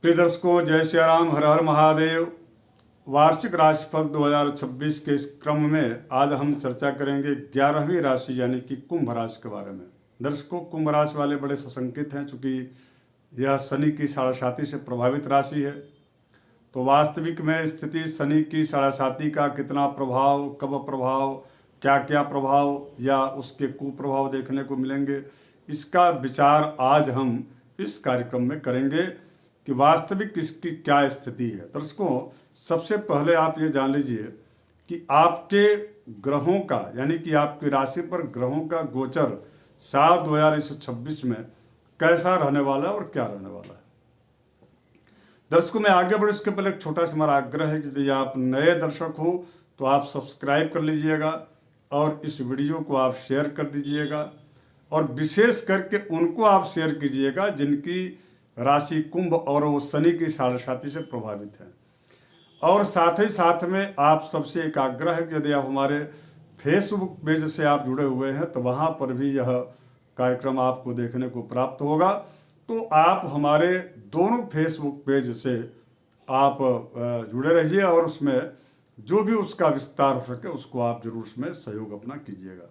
प्रिय दर्शकों, जय श्री राम, हर हर महादेव। वार्षिक राशिफल 2026 के इस क्रम में आज हम चर्चा करेंगे 11वीं राशि यानी कि कुंभ राशि के बारे में। दर्शकों, कुंभ राशि वाले बड़े सशंकित हैं, चूंकि यह शनि की साढ़ेसाती से प्रभावित राशि है। तो वास्तविक में स्थिति शनि की साढ़ेसाती का कितना प्रभाव, कब प्रभाव, क्या क्या प्रभाव या उसके कुप्रभाव देखने को मिलेंगे, इसका विचार आज हम इस कार्यक्रम में करेंगे कि वास्तविक इसकी क्या स्थिति है। दर्शकों, सबसे पहले आप ये जान लीजिए कि आपके ग्रहों का यानी कि आपकी राशि पर ग्रहों का गोचर साल 2026 में कैसा रहने वाला है और क्या रहने वाला है। दर्शकों, मैं आगे बढ़े उसके पहले एक छोटा सा हमारा आग्रह है कि यदि आप नए दर्शक हो तो आप सब्सक्राइब कर लीजिएगा और इस वीडियो को आप शेयर कर दीजिएगा, और विशेष करके उनको आप शेयर कीजिएगा जिनकी राशि कुंभ और वो शनि की साढ़ेसाती से प्रभावित है। और साथ ही साथ में आप सबसे एक आग्रह है कि यदि आप हमारे फेसबुक पेज से आप जुड़े हुए हैं तो वहाँ पर भी यह कार्यक्रम आपको देखने को प्राप्त होगा। तो आप हमारे दोनों फेसबुक पेज से आप जुड़े रहिए और उसमें जो भी उसका विस्तार हो सके उसको आप जरूर उसमें सहयोग अपना कीजिएगा।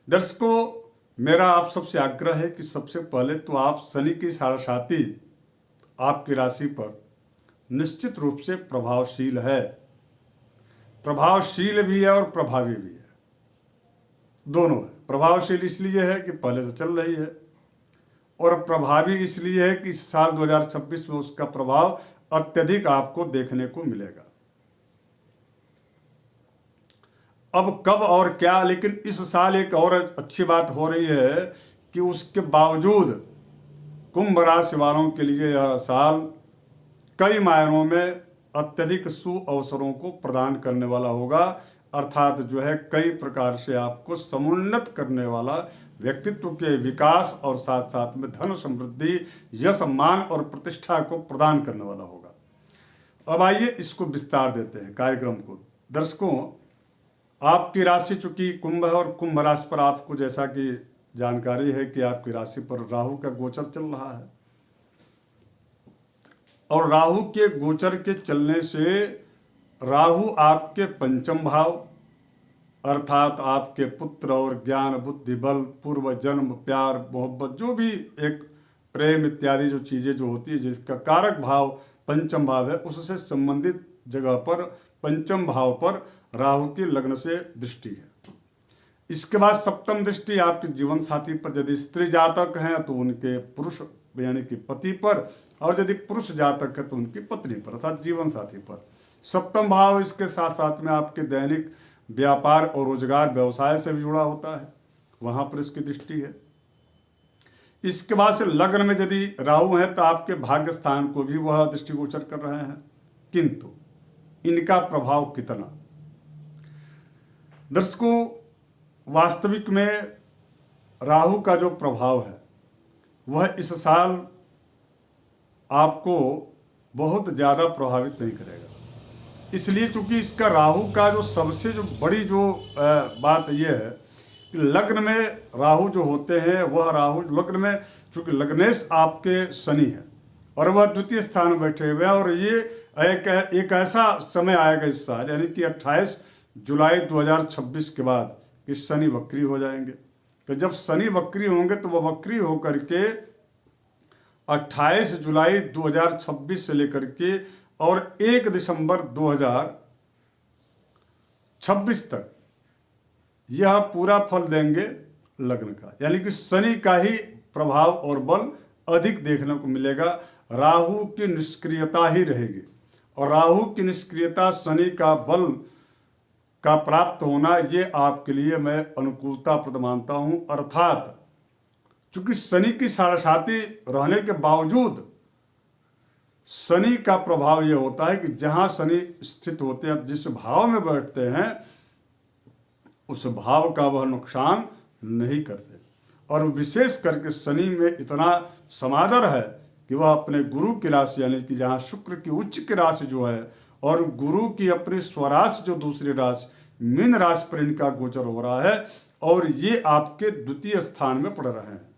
दर्शकों, मेरा आप सबसे आग्रह है कि सबसे पहले तो आप शनि की साढ़ेसाती आपकी राशि पर निश्चित रूप से प्रभावशील है। प्रभावशील भी है और प्रभावी भी है, दोनों है। प्रभावशील इसलिए है कि पहले से चल रही है, और प्रभावी इसलिए है कि इस साल 2026 में उसका प्रभाव अत्यधिक आपको देखने को मिलेगा। अब कब और क्या, लेकिन इस साल एक और अच्छी बात हो रही है कि उसके बावजूद कुंभ राशि वालों के लिए यह साल कई मायनों में अत्यधिक सुअवसरों को प्रदान करने वाला होगा। अर्थात जो है कई प्रकार से आपको समुन्नत करने वाला, व्यक्तित्व के विकास और साथ साथ में धन समृद्धि, यश, सम्मान और प्रतिष्ठा को प्रदान करने वाला होगा। अब आइए इसको विस्तार देते हैं कार्यक्रम को। दर्शकों, आपकी राशि चूंकि कुंभ है और कुंभ राशि पर आपको जैसा कि जानकारी है कि आपकी राशि पर राहु का गोचर चल रहा है, और राहु के गोचर के चलने से राहु आपके पंचम भाव अर्थात आपके पुत्र और ज्ञान, बुद्धि, बल, पूर्व जन्म, प्यार, मोहब्बत, जो भी एक प्रेम इत्यादि जो चीज़ें जो होती है जिसका कारक भाव पंचम भाव है, उससे संबंधित जगह पर पंचम भाव पर राहु की लग्न से दृष्टि है। इसके बाद सप्तम दृष्टि आपके जीवन साथी पर, यदि स्त्री जातक हैं तो उनके पुरुष यानी कि पति पर, और यदि पुरुष जातक है तो उनकी पत्नी पर अर्थात जीवन साथी पर। सप्तम भाव इसके साथ साथ में आपके दैनिक व्यापार और रोजगार, व्यवसाय से भी जुड़ा होता है, वहां पर इसकी दृष्टि है। इसके बाद से लग्न में यदि राहु है तो आपके भाग्य स्थान को भी वह दृष्टिगोचर कर रहे हैं, किंतु इनका प्रभाव कितना। दर्शकों, वास्तविक में राहु का जो प्रभाव है वह इस साल आपको बहुत ज़्यादा प्रभावित नहीं करेगा। इसलिए चूंकि इसका राहु का जो सबसे जो बड़ी जो बात यह है कि लग्न में राहु जो होते हैं, वह राहु लग्न में चूंकि लग्नेश आपके शनि है और वह द्वितीय स्थान में बैठे हुए हैं, और ये एक ऐसा समय आएगा इस साल यानी कि 28 जुलाई 2026 के बाद कि शनि वक्री हो जाएंगे। तो जब शनि वक्री होंगे तो वह वक्री होकर के 28 जुलाई 2026 से लेकर के और 1 दिसंबर 2026 तक यह पूरा फल देंगे लग्न का, यानी कि शनि का ही प्रभाव और बल अधिक देखने को मिलेगा। राहु की निष्क्रियता ही रहेगी, और राहु की निष्क्रियता, शनि का बल का प्राप्त होना, ये आपके लिए मैं अनुकूलता प्रद मानता हूं। अर्थात चूंकि शनि की साढ़ेसाती रहने के बावजूद शनि का प्रभाव यह होता है कि जहां शनि स्थित होते हैं, जिस भाव में बैठते हैं, उस भाव का वह नुकसान नहीं करते। और विशेष करके शनि में इतना समादर है कि वह अपने गुरु की राशि यानी कि जहां शुक्र की उच्च की राशि जो है और गुरु की अपनी स्वराशि जो दूसरी राशि मीन राशि पर इनका गोचर हो रहा है, और ये आपके द्वितीय स्थान में पड़ रहे हैं।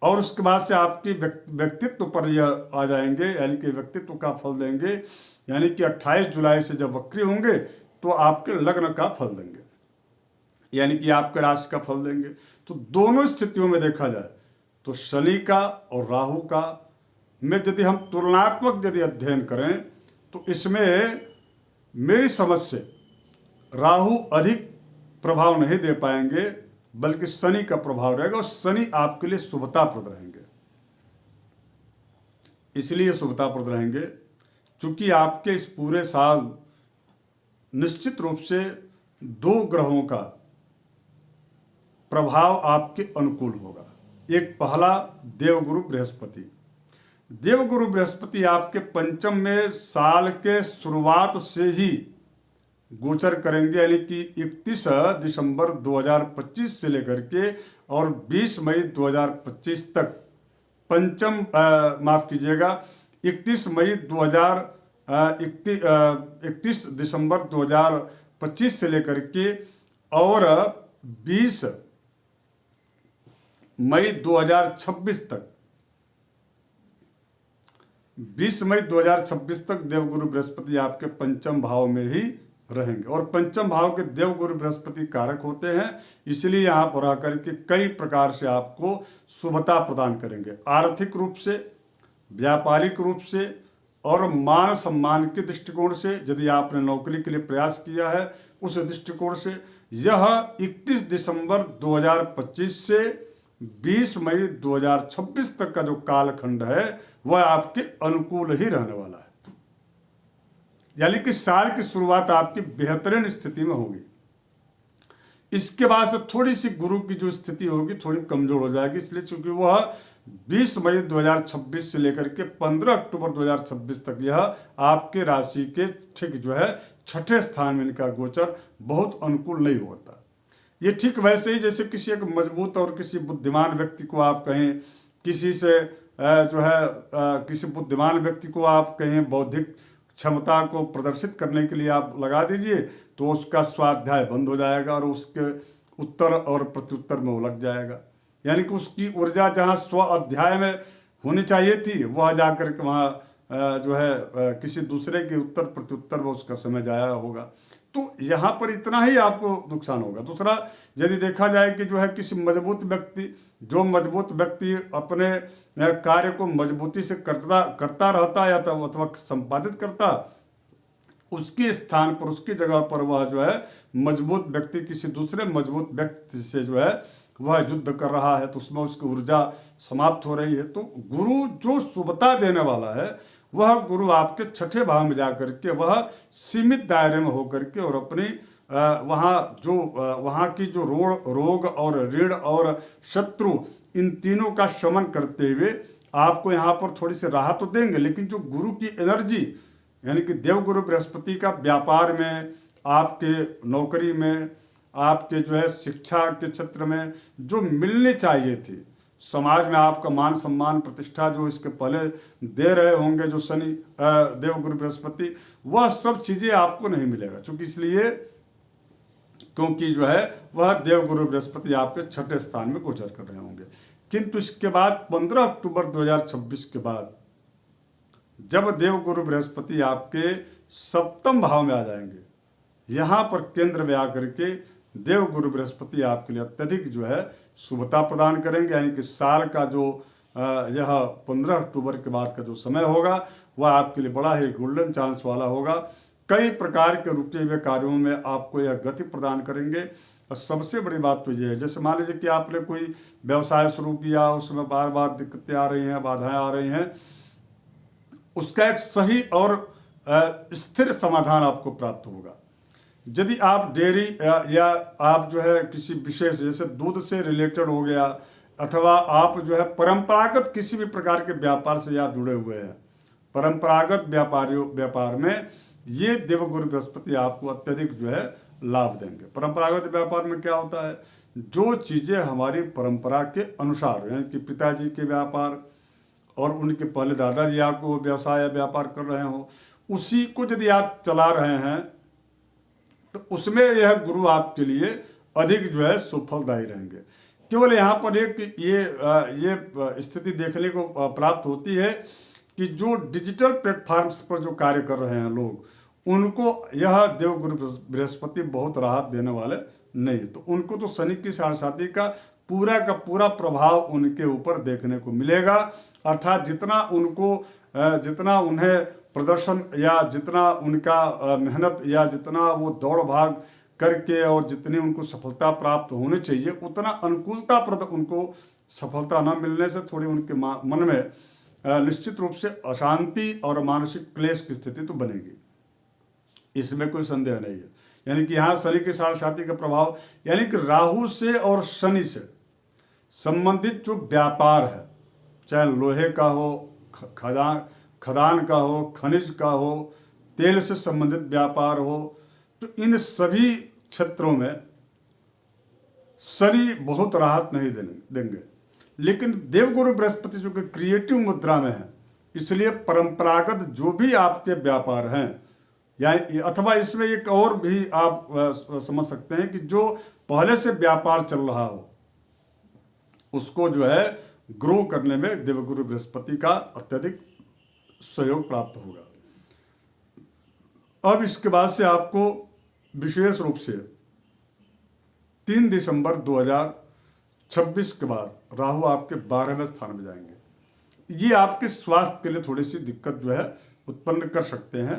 और उसके बाद से आपकी व्यक्तित्व पर यह आ जाएंगे, यानी कि व्यक्तित्व का फल देंगे। यानी कि 28 जुलाई से जब वक्री होंगे तो आपके लग्न का फल देंगे, यानी कि आपके राशि का फल देंगे। तो दोनों स्थितियों में देखा जाए तो शनि का और राहु का में यदि हम तुलनात्मक यदि अध्ययन करें तो इसमें मेरी समझ से राहु अधिक प्रभाव नहीं दे पाएंगे, बल्कि शनि का प्रभाव रहेगा, और शनि आपके लिए शुभताप्रद रहेंगे। इसलिए शुभताप्रद रहेंगे क्योंकि आपके इस पूरे साल निश्चित रूप से 2 ग्रहों का प्रभाव आपके अनुकूल होगा। एक पहला देवगुरु बृहस्पति। देवगुरु बृहस्पति आपके पंचम में साल के शुरुआत से ही गोचर करेंगे, यानी कि 31 दिसंबर 2025 से लेकर के और 20 मई 2025 तक पंचम माफ कीजिएगा 31 दिसंबर 2025 से लेकर के और 20 मई 2026 तक 20 मई 2026 तक देवगुरु बृहस्पति आपके पंचम भाव में ही रहेंगे। और पंचम भाव के देवगुरु बृहस्पति कारक होते हैं, इसलिए यहाँ पर आकर के कई प्रकार से आपको शुभता प्रदान करेंगे। आर्थिक रूप से, व्यापारिक रूप से और मान सम्मान के दृष्टिकोण से, यदि आपने नौकरी के लिए प्रयास किया है उस दृष्टिकोण से यह 31 दिसंबर 2025 से 20 मई 2026 तक का जो कालखंड है वह आपके अनुकूल ही रहने वाला है। यानी कि साल की शुरुआत आपकी बेहतरीन स्थिति में होगी। इसके बाद से थोड़ी सी गुरु की जो स्थिति होगी थोड़ी कमजोर हो जाएगी, इसलिए चूंकि वह 20 मई 2026 से लेकर के 15 अक्टूबर 2026 तक यह आपके राशि के ठीक जो है 6ठे स्थान में इनका गोचर बहुत अनुकूल नहीं होता। ये ठीक वैसे ही जैसे किसी एक मजबूत और किसी बुद्धिमान व्यक्ति को आप कहें, किसी से जो है किसी बुद्धिमान व्यक्ति को आप कहें बौद्धिक क्षमता को प्रदर्शित करने के लिए आप लगा दीजिए तो उसका स्वाध्याय बंद हो जाएगा और उसके उत्तर और प्रत्युत्तर में उलझ जाएगा। यानी कि उसकी ऊर्जा जहाँ स्व अध्याय में होनी चाहिए थी वह जाकर के वहाँ जो है किसी दूसरे के उत्तर प्रत्युत्तर में उसका समय जाया होगा। तो यहाँ पर इतना ही आपको नुकसान होगा। दूसरा, यदि देखा जाए कि जो है किसी मजबूत व्यक्ति अपने कार्य को मजबूती से करता रहता या अथवा संपादित करता, उसके स्थान पर उसकी जगह पर वह जो है मजबूत व्यक्ति किसी दूसरे मजबूत व्यक्ति से जो है वह युद्ध कर रहा है तो उसमें उसकी ऊर्जा समाप्त हो रही है। तो गुरु जो शुभता देने वाला है वह गुरु आपके 6ठे भाव में जाकर के वह सीमित दायरे में होकर के और अपनी वहाँ की जो रोग और ऋण और शत्रु इन तीनों का शमन करते हुए आपको यहाँ पर थोड़ी सी राहत तो देंगे। लेकिन जो गुरु की एनर्जी यानी कि देवगुरु बृहस्पति का व्यापार में, आपके नौकरी में, आपके जो है शिक्षा के क्षेत्र में जो मिलनी चाहिए थी, समाज में आपका मान सम्मान प्रतिष्ठा जो इसके पहले दे रहे होंगे जो शनि देवगुरु बृहस्पति, वह सब चीज़ें आपको नहीं मिलेगा। क्योंकि जो है वह देवगुरु बृहस्पति आपके 6ठे स्थान में गोचर कर रहे होंगे। किंतु इसके बाद 15 अक्टूबर 2026 के बाद जब देवगुरु बृहस्पति आपके 7वें भाव में आ जाएंगे, यहाँ पर केंद्र में आकर के देवगुरु बृहस्पति आपके लिए अत्यधिक जो है शुभता प्रदान करेंगे। यानी कि साल का जो यह 15 अक्टूबर के बाद का जो समय होगा वह आपके लिए बड़ा ही गोल्डन चांस वाला होगा। कई प्रकार के रुके हुए कार्यों में आपको यह गति प्रदान करेंगे। और सबसे बड़ी बात तो ये है, जैसे मान लीजिए कि आपने कोई व्यवसाय शुरू किया, उसमें बार बार दिक्कतें आ रही हैं, बाधाएं आ रही हैं, उसका एक सही और स्थिर समाधान आपको प्राप्त होगा। यदि आप डेयरी या आप जो है किसी विशेष जैसे दूध से रिलेटेड हो गया, अथवा आप जो है परंपरागत किसी भी प्रकार के व्यापार से आप जुड़े हुए हैं, परंपरागत व्यापार में ये देवगुरु बृहस्पति आपको अत्यधिक जो है लाभ देंगे। परंपरागत व्यापार में क्या होता है, जो चीज़ें हमारी परंपरा के अनुसार, यानी कि पिताजी के व्यापार और उनके पहले दादाजी आपको व्यवसाय या व्यापार कर रहे हो, उसी को यदि आप चला रहे हैं तो उसमें यह गुरु आपके लिए अधिक जो है सुफलदायी रहेंगे। केवल यहाँ पर एक ये स्थिति देखने को प्राप्त होती है कि जो डिजिटल प्लेटफॉर्म्स पर जो कार्य कर रहे हैं लोग, उनको यह देवगुरु बृहस्पति बहुत राहत देने वाले नहीं। तो उनको तो शनि की साढ़े का पूरा प्रभाव उनके ऊपर देखने को मिलेगा। अर्थात जितना उन्हें प्रदर्शन या जितना उनका मेहनत या जितना वो दौड़ भाग करके और जितनी उनको सफलता प्राप्त होनी चाहिए, उतना अनुकूलताप्रद उनको सफलता न मिलने से थोड़ी उनके मन में निश्चित रूप से अशांति और मानसिक क्लेश की स्थिति तो बनेगी, इसमें कोई संदेह नहीं है। यानी कि यहाँ शनि के साढ़े का प्रभाव, यानी कि राहु से और शनि से संबंधित जो व्यापार है, चाहे लोहे का हो, खदान का हो, खनिज का हो, तेल से संबंधित व्यापार हो, तो इन सभी क्षेत्रों में शनि बहुत राहत नहीं देंगे। लेकिन देवगुरु बृहस्पति जो कि क्रिएटिव मुद्रा में है, इसलिए परंपरागत जो भी आपके व्यापार हैं, या अथवा इसमें एक और भी आप समझ सकते हैं कि जो पहले से व्यापार चल रहा हो, उसको जो है ग्रो करने में देवगुरु बृहस्पति का अत्यधिक सहयोग प्राप्त होगा। अब इसके बाद से आपको विशेष रूप से 3 दिसंबर 2026 के बाद राहु आपके 12वें स्थान में जाएंगे। ये आपके स्वास्थ्य के लिए थोड़ी सी दिक्कत जो है उत्पन्न कर सकते हैं,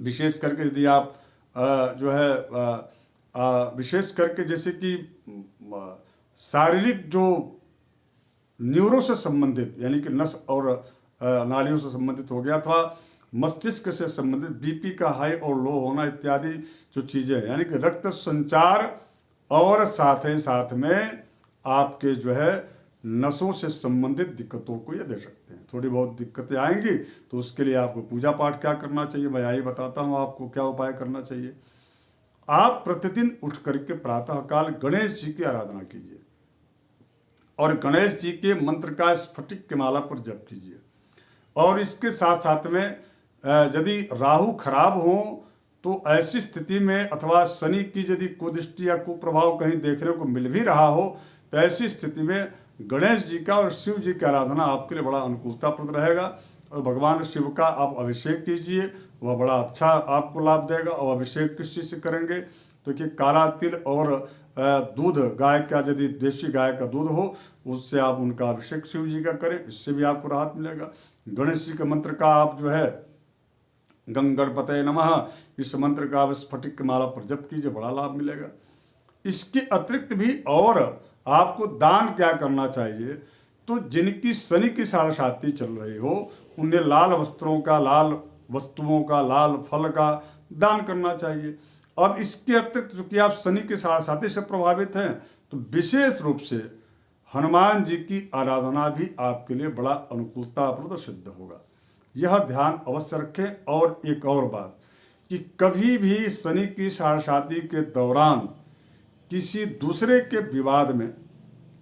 विशेष करके यदि आप विशेष करके जैसे कि शारीरिक जो न्यूरो से संबंधित, यानी कि नस और नाड़ियों से संबंधित हो गया, अथवा मस्तिष्क से संबंधित बीपी का हाई और लो होना इत्यादि जो चीज़ें, यानी कि रक्त संचार और साथ ही साथ में आपके जो है नसों से संबंधित दिक्कतों को ये दे सकते हैं। थोड़ी बहुत दिक्कतें आएंगी तो उसके लिए आपको पूजा पाठ क्या करना चाहिए, मैं यही बताता हूँ आपको क्या उपाय करना चाहिए। आप प्रतिदिन उठ करके प्रातःकाल गणेश जी की आराधना कीजिए और गणेश जी के मंत्र का स्फटिक की माला पर जप कीजिए। और इसके साथ साथ में यदि राहु खराब हो तो ऐसी स्थिति में, अथवा शनि की यदि कुदृष्टि या कुप्रभाव कहीं देखने को मिल भी रहा हो, तो ऐसी स्थिति में गणेश जी का और शिव जी की आराधना आपके लिए बड़ा अनुकूलताप्रद रहेगा। और भगवान शिव का आप अभिषेक कीजिए, वह बड़ा अच्छा आपको लाभ देगा। और अभिषेक किस चीज़ से करेंगे, तो कि काला तिल और दूध, गाय का यदि देशी गाय का दूध हो, उससे आप उनका अभिषेक शिव जी का करें, इससे भी आपको राहत मिलेगा। गणेश जी के मंत्र का आप जो है गंगणपतये नमः, इस मंत्र का आप स्फटिक की माला पर जप कीजिए, बड़ा लाभ मिलेगा। इसके अतिरिक्त भी और आपको दान क्या करना चाहिए, तो जिनकी शनि की साढ़े चल रही हो, उन्हें लाल वस्त्रों का, लाल वस्तुओं का, लाल फल का दान करना चाहिए। अब इसके अतिरिक्त चूंकि आप शनि के साढ़े से प्रभावित हैं, तो विशेष रूप से हनुमान जी की आराधना भी आपके लिए बड़ा अनुकूलताप्रद सिद्ध होगा। यह ध्यान अवश्य रखें। और एक और बात कि कभी भी शनि की साढ़े के दौरान किसी दूसरे के विवाद में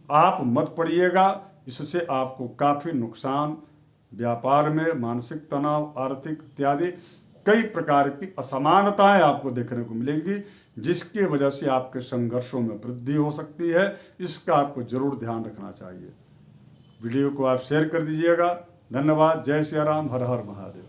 आप मत पड़िएगा, इससे आपको काफ़ी नुकसान, व्यापार में मानसिक तनाव, आर्थिक इत्यादि कई प्रकार की असमानताएं आपको देखने को मिलेंगी, जिसकी वजह से आपके संघर्षों में वृद्धि हो सकती है। इसका आपको जरूर ध्यान रखना चाहिए। वीडियो को आप शेयर कर दीजिएगा। धन्यवाद। जय सिया राम। हर हर महादेव।